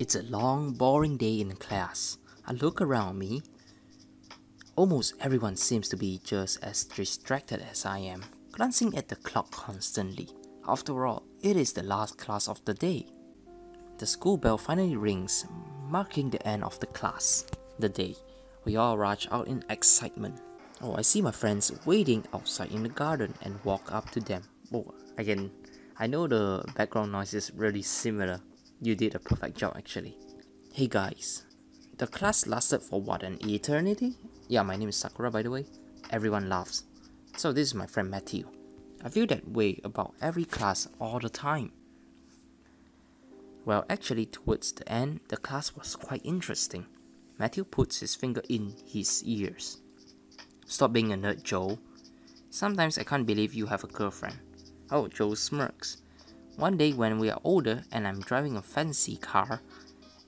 It's a long, boring day in class. I look around me. Almost everyone seems to be just as distracted as I am, glancing at the clock constantly. After all, it is the last class of the day. The school bell finally rings, marking the end of the class. The day. We all rush out in excitement. Oh, I see my friends waiting outside in the garden and walk up to them. Oh, again, I know the background noise is really similar. You did a perfect job actually. Hey guys, the class lasted for what, an eternity? Yeah, my name is Sakura by the way. Everyone laughs. So this is my friend Matthew. I feel that way about every class all the time. Well, actually towards the end, the class was quite interesting. Matthew puts his finger in his ears. Stop being a nerd, Joe. Sometimes I can't believe you have a girlfriend. Oh, Joe smirks. One day when we are older and I'm driving a fancy car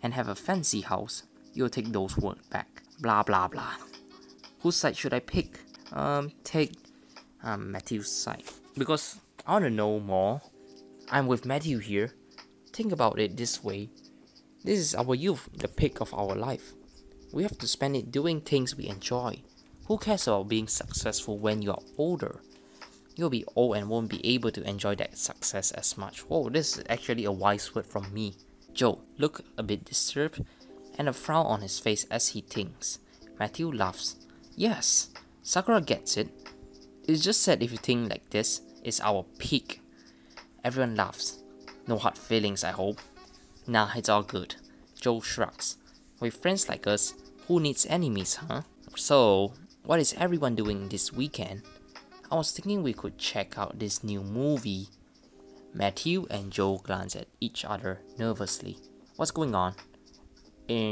and have a fancy house, you'll take those words back. Blah blah blah. Whose side should I pick? Take Matthew's side. Because I want to know more. I'm with Matthew here. Think about it this way. This is our youth, the peak of our life. We have to spend it doing things we enjoy. Who cares about being successful when you're older? You'll be old and won't be able to enjoy that success as much. Whoa, this is actually a wise word from me. Joe looked a bit disturbed and a frown on his face as he thinks. Matthew laughs. Yes, Sakura gets it. It's just that if you think like this, it's our peak. Everyone laughs. No hard feelings, I hope. Nah, it's all good. Joe shrugs. With friends like us, who needs enemies, huh? So, what is everyone doing this weekend? I was thinking we could check out this new movie. Matthew and Joe glance at each other nervously. What's going on?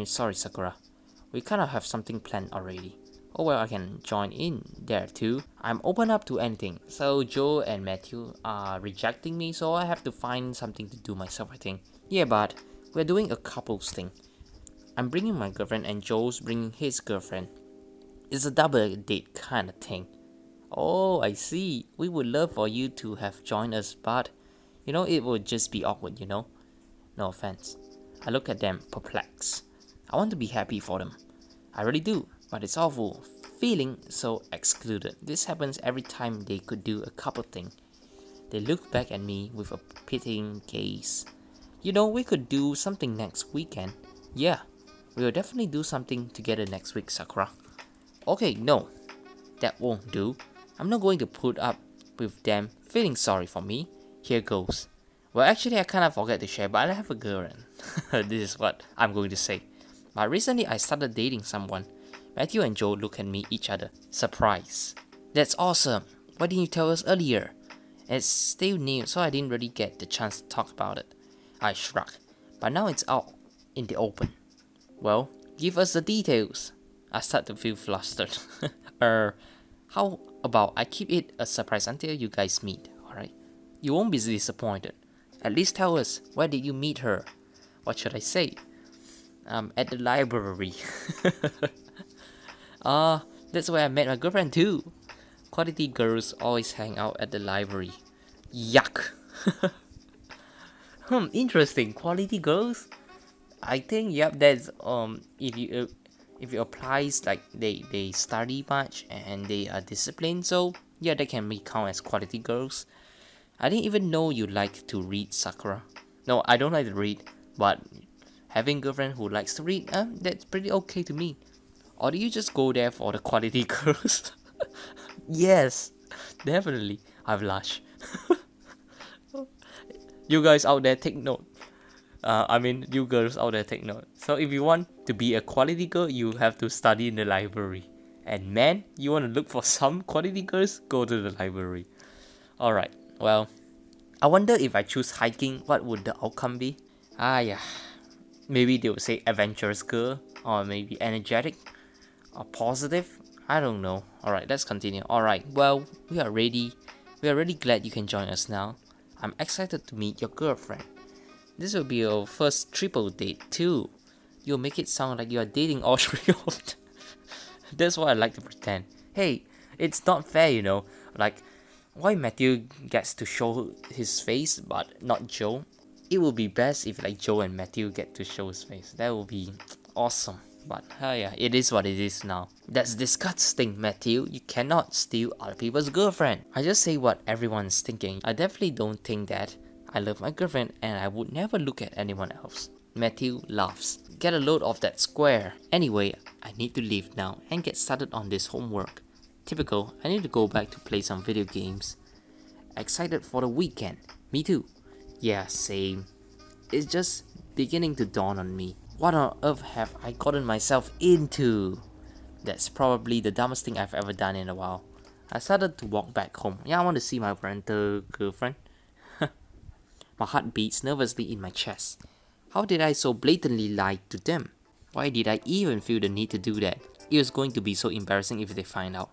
Sorry Sakura. We kind of have something planned already. Oh well, I can join in there too. I'm open up to anything. So Joe and Matthew are rejecting me, so I have to find something to do myself, I think. Yeah, but we're doing a couples thing. I'm bringing my girlfriend and Joe's bringing his girlfriend. It's a double date kind of thing. Oh, I see. We would love for you to have joined us, but it would just be awkward, No offense. I look at them, perplexed. I want to be happy for them. I really do, but it's awful. Feeling so excluded. This happens every time they could do a couple thing. They look back at me with a pitying gaze. We could do something next weekend. Yeah, we will definitely do something together next week, Sakura. Okay, no. That won't do. I'm not going to put up with them feeling sorry for me. Here goes. Well, actually, I kind of forgot to share, but I have a girlfriend. This is what I'm going to say. But recently, I started dating someone. Matthew and Joe look at each other. Surprise. That's awesome. Why didn't you tell us earlier? It's still new, so I didn't really get the chance to talk about it. I shrugged. But now it's out in the open. Well, give us the details. I start to feel flustered. How about I keep it a surprise until you guys meet, alright? You won't be disappointed. At least tell us, where did you meet her? What should I say? At the library. That's where I met my girlfriend too. Quality girls always hang out at the library. Yuck. Interesting. Quality girls? I think, yep, that's if it applies, like they study much and they are disciplined, so yeah, they can be count as quality girls. I didn't even know you like to read, Sakura. No, I don't like to read, but having a girlfriend who likes to read, that's pretty okay to me. Or do you just go there for the quality girls? Yes, definitely. I blush. You guys out there, take note. You girls out there, take note. So if you want to be a quality girl, you have to study in the library. And man, you want to look for some quality girls, go to the library. Alright, well, I wonder if I choose hiking, what would the outcome be? Yeah. Maybe they would say adventurous girl, or maybe energetic, or positive. I don't know. Alright, let's continue. Alright, well, we are ready. We are really glad you can join us now. I'm excited to meet your girlfriend. This will be your first triple date too. You'll make it sound like you are dating all three of them. That's what I like to pretend. Hey, it's not fair, Like, why Matthew gets to show his face but not Joe? It would be best if like Joe and Matthew get to show his face. That would be awesome. But yeah, it is what it is now. That's disgusting, Matthew. You cannot steal other people's girlfriend. I just say what everyone's thinking. I definitely don't think that. I love my girlfriend and I would never look at anyone else. Matthew laughs. Get a load of that square. Anyway, I need to leave now and get started on this homework. Typical, I need to go back to play some video games. Excited for the weekend. Me too. Yeah, same. It's just beginning to dawn on me. What on earth have I gotten myself into? That's probably the dumbest thing I've ever done in a while. I started to walk back home. Yeah, I want to see my rental girlfriend. My heart beats nervously in my chest. How did I so blatantly lie to them? Why did I even feel the need to do that? It was going to be so embarrassing if they find out.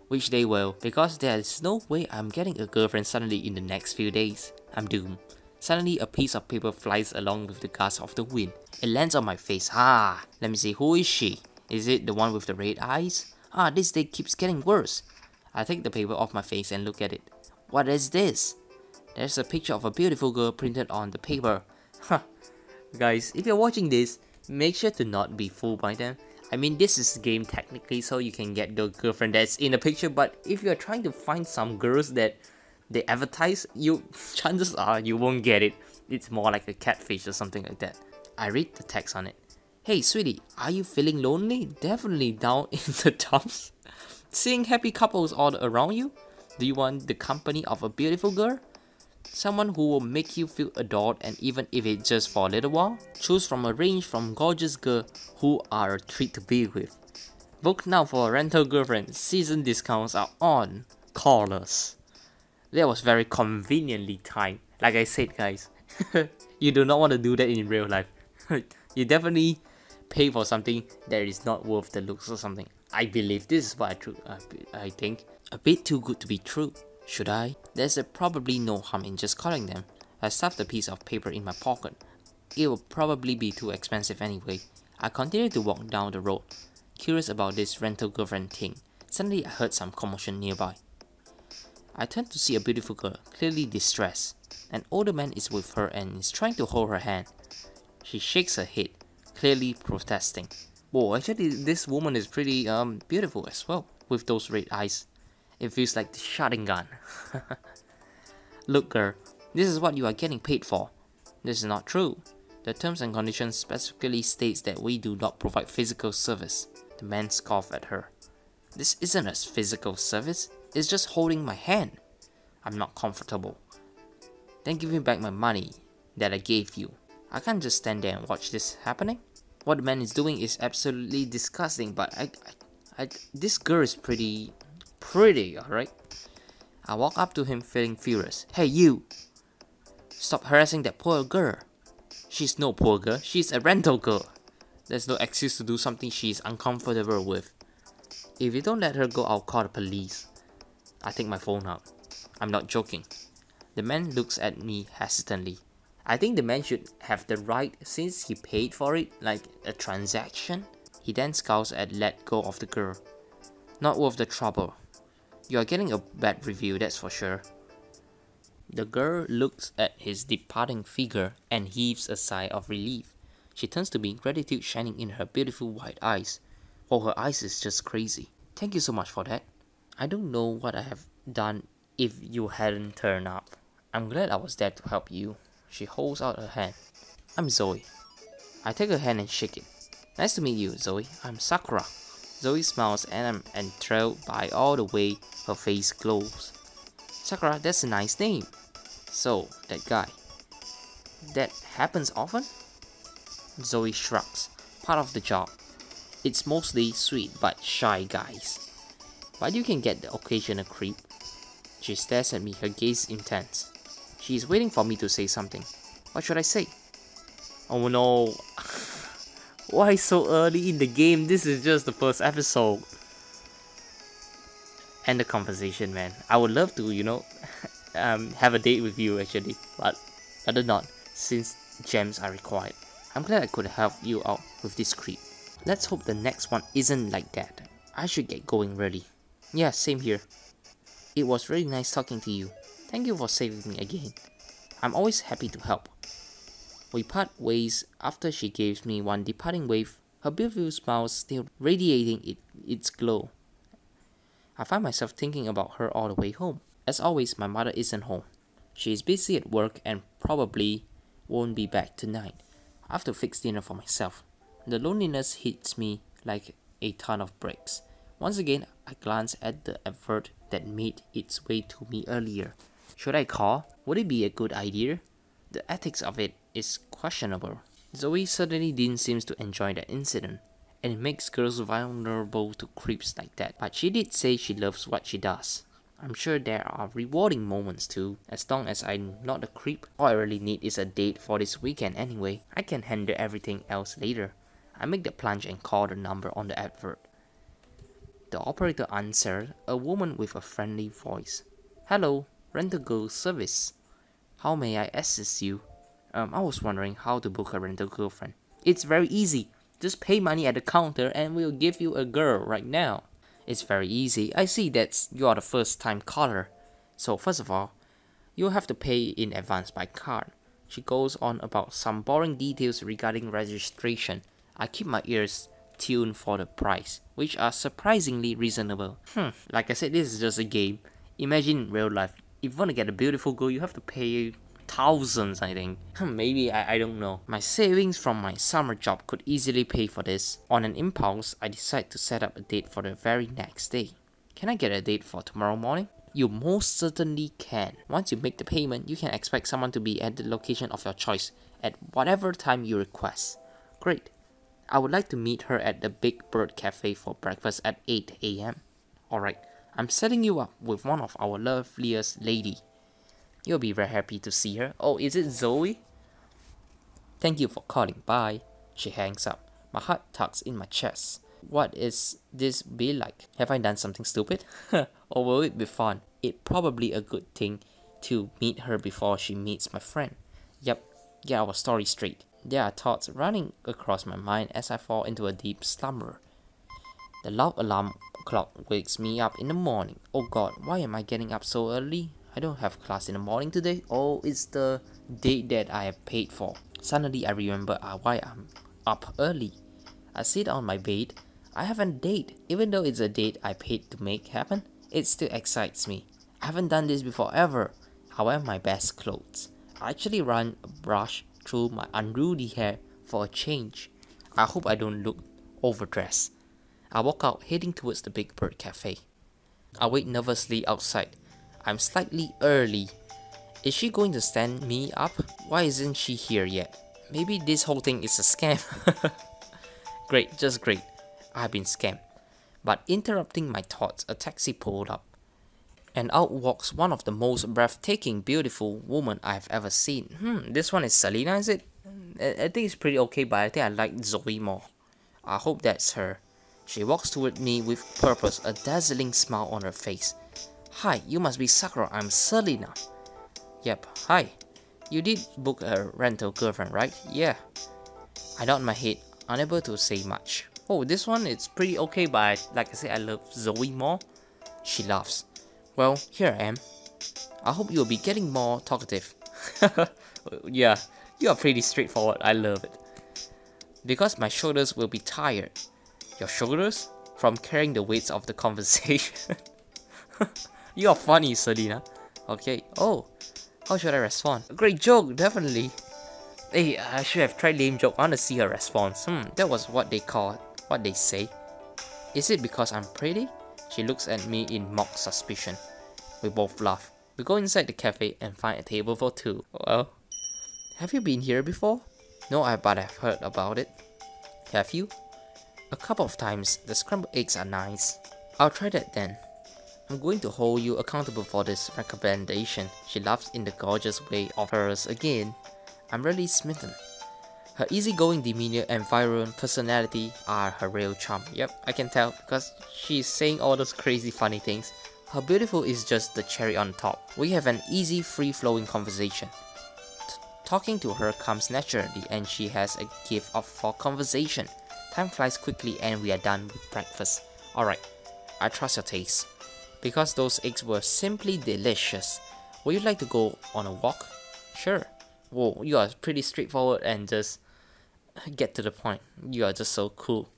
Which they will, because there is no way I'm getting a girlfriend suddenly in the next few days. I'm doomed. Suddenly a piece of paper flies along with the gust of the wind. It lands on my face. Let me see, who is she? Is it the one with the red eyes? This day keeps getting worse. I take the paper off my face and look at it. What is this? There's a picture of a beautiful girl printed on the paper. Guys, if you're watching this, make sure to not be fooled by them. I mean, this is a game technically, so you can get the girlfriend that's in the picture, but if you're trying to find some girls that they advertise, chances are you won't get it. It's more like a catfish or something like that. I read the text on it. Hey sweetie, are you feeling lonely? Definitely down in the dumps. Seeing happy couples all around you? Do you want the company of a beautiful girl? Someone who will make you feel adored, and even if it's just for a little while? Choose from a range from gorgeous girls who are a treat to be with. Book now for a rental girlfriend. Season discounts are on. Call us. That was very conveniently timed. Like I said, guys, you do not want to do that in real life. You definitely pay for something that is not worth the looks or something. I believe this is what I think. A bit too good to be true. Should I? There's probably no harm in just calling them. I stuffed a piece of paper in my pocket. It will probably be too expensive anyway. I continued to walk down the road, curious about this rental girlfriend thing. Suddenly I heard some commotion nearby. I turned to see a beautiful girl, clearly distressed. An older man is with her and is trying to hold her hand. She shakes her head, clearly protesting. Whoa, actually this woman is pretty beautiful as well, with those red eyes. It feels like the shotgun gun. Look girl, this is what you are getting paid for. This is not true. The terms and conditions specifically states that we do not provide physical service. The man scoffed at her. This isn't a physical service, it's just holding my hand. I'm not comfortable. Then give me back my money that I gave you. I can't just stand there and watch this happening. What the man is doing is absolutely disgusting, but this girl is pretty, alright? I walk up to him feeling furious. Hey you! Stop harassing that poor girl. She's no poor girl, she's a rental girl. There's no excuse to do something she's uncomfortable with. If you don't let her go, I'll call the police. I take my phone out. I'm not joking. The man looks at me hesitantly. I think the man should have the right since he paid for it, like a transaction. He then scowls and let go of the girl. Not worth the trouble. You are getting a bad review, that's for sure. The girl looks at his departing figure and heaves a sigh of relief. She turns to me, gratitude shining in her beautiful white eyes. Oh, her eyes is just crazy. Thank you so much for that. I don't know what I have done if you hadn't turned up. I'm glad I was there to help you. She holds out her hand. I'm Zoe. I take her hand and shake it. Nice to meet you, Zoe. I'm Sakura. Zoe smiles and I'm enthralled by all the way her face glows. Sakura, that's a nice name. So, that guy. That happens often? Zoe shrugs. Part of the job. It's mostly sweet but shy guys. But you can get the occasional creep. She stares at me, her gaze intense. She is waiting for me to say something. What should I say? Oh no. Why so early in the game? This is just the first episode. End the conversation, man. I would love to, have a date with you actually. But rather not, since gems are required. I'm glad I could help you out with this creep. Let's hope the next one isn't like that. I should get going really. Yeah, same here. It was really nice talking to you. Thank you for saving me again. I'm always happy to help. We part ways after she gives me one departing wave, her beautiful smile still radiating its glow. I find myself thinking about her all the way home. As always, my mother isn't home. She is busy at work and probably won't be back tonight. I have to fix dinner for myself. The loneliness hits me like a ton of bricks. Once again, I glance at the advert that made its way to me earlier. Should I call? Would it be a good idea? The ethics of it is questionable. Zoe certainly didn't seem to enjoy that incident, and it makes girls vulnerable to creeps like that. But she did say she loves what she does. I'm sure there are rewarding moments too, as long as I'm not a creep. All I really need is a date for this weekend anyway. I can handle everything else later. I make the plunge and call the number on the advert. The operator answered, a woman with a friendly voice. Hello, rental girl service. How may I assist you? I was wondering how to book a rental girlfriend. It's very easy. Just pay money at the counter and we'll give you a girl right now. It's very easy. I see that you are the first time caller. So first of all, you'll have to pay in advance by card. She goes on about some boring details regarding registration. I keep my ears tuned for the price, which are surprisingly reasonable. Like I said, this is just a game. Imagine in real life, if you want to get a beautiful girl, you have to pay thousands, I think. Maybe, I don't know. My savings from my summer job could easily pay for this. On an impulse, I decide to set up a date for the very next day. Can I get a date for tomorrow morning? You most certainly can. Once you make the payment, you can expect someone to be at the location of your choice at whatever time you request. Great. I would like to meet her at the Big Bird Cafe for breakfast at 8 AM. Alright, I'm setting you up with one of our loveliest lady. You'll be very happy to see her. Oh, is it Zoe? Thank you for calling. Bye. She hangs up. My heart tugs in my chest. What is this be like? Have I done something stupid? Or will it be fun? It's probably a good thing to meet her before she meets my friend. Yep, get our story straight. There are thoughts running across my mind as I fall into a deep slumber. The loud alarm clock wakes me up in the morning. Oh god, why am I getting up so early? I don't have class in the morning today. Oh, it's the date that I have paid for. Suddenly I remember why I'm up early. I sit on my bed. I have a date. Even though it's a date I paid to make happen, it still excites me. I haven't done this before ever. I wear my best clothes. I actually run a brush through my unruly hair for a change. I hope I don't look overdressed. I walk out heading towards the Big Bird Cafe. I wait nervously outside. I'm slightly early. Is she going to stand me up? Why isn't she here yet? Maybe this whole thing is a scam. Great, just great. I've been scammed. But interrupting my thoughts, a taxi pulled up. And out walks one of the most breathtaking, beautiful women I've ever seen. This one is Selena, is it? I think it's pretty okay, but I think I like Zoe more. I hope that's her. She walks toward me with purpose, a dazzling smile on her face. Hi, you must be Sakura, I'm Selena. Yep, hi. You did book a rental girlfriend, right? Yeah. I nod my head, unable to say much. Oh, this one is pretty okay, but like I said, I love Zoe more. She laughs. Well, here I am. I hope you'll be getting more talkative. Yeah, you are pretty straightforward, I love it. Because my shoulders will be tired. Your shoulders? From carrying the weights of the conversation. You are funny, Selena. Okay, oh, how should I respond? Great joke, definitely. Hey, I should have tried lame joke. I want to see her response. That was what they say. Is it because I'm pretty? She looks at me in mock suspicion. We both laugh. We go inside the cafe and find a table for two. Well, have you been here before? No, but I've heard about it. Have you? A couple of times. The scrambled eggs are nice. I'll try that then. I'm going to hold you accountable for this recommendation. She laughs in the gorgeous way of hers again. I'm really smitten. Her easygoing demeanor and vibrant personality are her real charm. Yep, I can tell because she's saying all those crazy funny things. Her beautiful is just the cherry on top. We have an easy, free-flowing conversation. Talking to her comes naturally and she has a gift for conversation. Time flies quickly and we are done with breakfast. Alright, I trust your taste. Because those eggs were simply delicious. Would you like to go on a walk? Sure. Whoa, you are pretty straightforward and just get to the point. You are just so cool.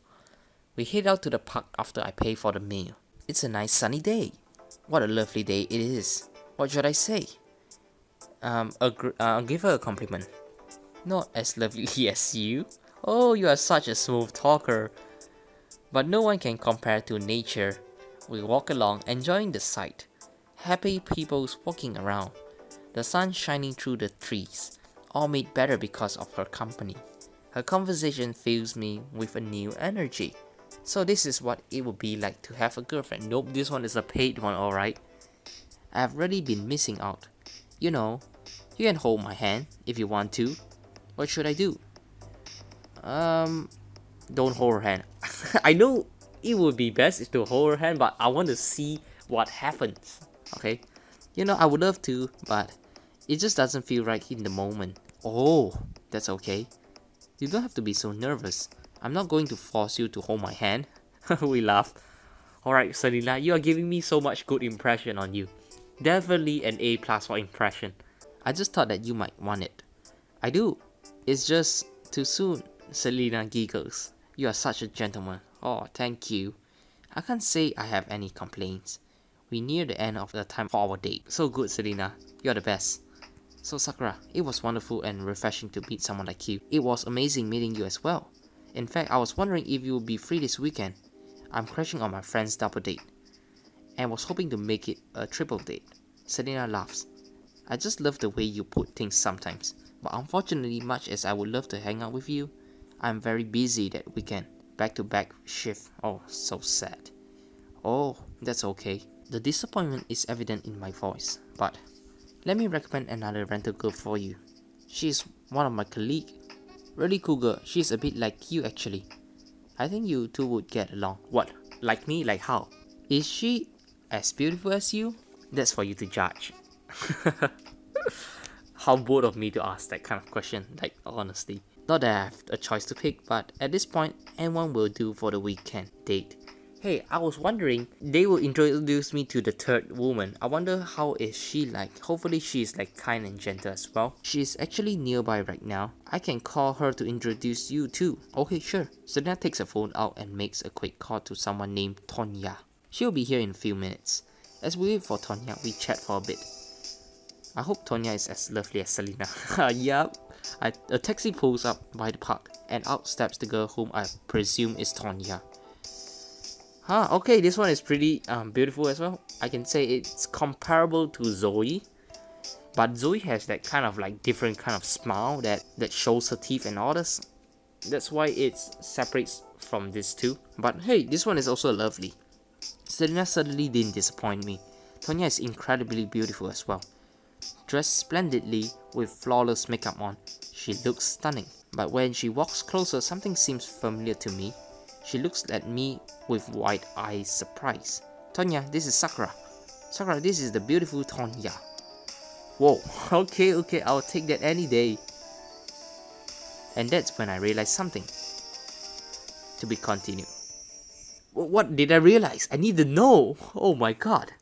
We head out to the park after I pay for the meal. It's a nice sunny day. What a lovely day it is. What should I say? I'll give her a compliment. Not as lovely as you. Oh, you are such a smooth talker. But no one can compare to nature. We walk along, enjoying the sight. Happy peoples walking around. The sun shining through the trees. All made better because of her company. Her conversation fills me with a new energy. So this is what it would be like to have a girlfriend. Nope, this one is a paid one, alright. I've really been missing out. You know, you can hold my hand if you want to. What should I do? Don't hold her hand. I know it would be best to hold her hand, but I want to see what happens. Okay? You know, I would love to, but it just doesn't feel right in the moment. Oh, that's okay. You don't have to be so nervous. I'm not going to force you to hold my hand. We laugh. Alright, Selena, you are giving me so much good impression on you. Definitely an A+ for impression. I just thought that you might want it. I do. It's just too soon. Selena giggles. You are such a gentleman. Oh, thank you. I can't say I have any complaints. We near the end of the time for our date. So good, Selena. You're the best. So Sakura, it was wonderful and refreshing to meet someone like you. It was amazing meeting you as well. In fact, I was wondering if you would be free this weekend. I'm crashing on my friend's double date and was hoping to make it a triple date. Selena laughs. I just love the way you put things sometimes. But unfortunately, much as I would love to hang out with you, I'm very busy that weekend. Back-to-back shift. Oh, so sad. Oh, that's okay. The disappointment is evident in my voice, but let me recommend another rental girl for you. She's one of my colleague. Really cool girl. She's a bit like you actually. I think you two would get along. What? Like me? Like how? Is she as beautiful as you? That's for you to judge. How bold of me to ask that kind of question, like honestly. Not that I have a choice to pick, but at this point, anyone will do for the weekend date. Hey, I was wondering, they will introduce me to the third woman. I wonder how is she like. Hopefully she's like kind and gentle as well. She's actually nearby right now. I can call her to introduce you too. Okay, sure. Selena takes her phone out and makes a quick call to someone named Tonya. She'll be here in a few minutes. As we wait for Tonya, we chat for a bit. I hope Tonya is as lovely as Selena. Yup. A taxi pulls up by the park, and out steps the girl whom I presume is Tonya. Okay, this one is pretty beautiful as well. I can say it's comparable to Zoe, but Zoe has that kind of like different kind of smile that shows her teeth and all this. That's why it separates from these two. But hey, this one is also lovely. Selena certainly didn't disappoint me. Tonya is incredibly beautiful as well. Dressed splendidly with flawless makeup on, she looks stunning. But when she walks closer, something seems familiar to me. She looks at me with wide-eyed surprise. Tonya, this is Sakura. Sakura, this is the beautiful Tonya. Whoa, okay, I'll take that any day. And that's when I realized something. To be continued. What did I realize? I need to know. Oh my god.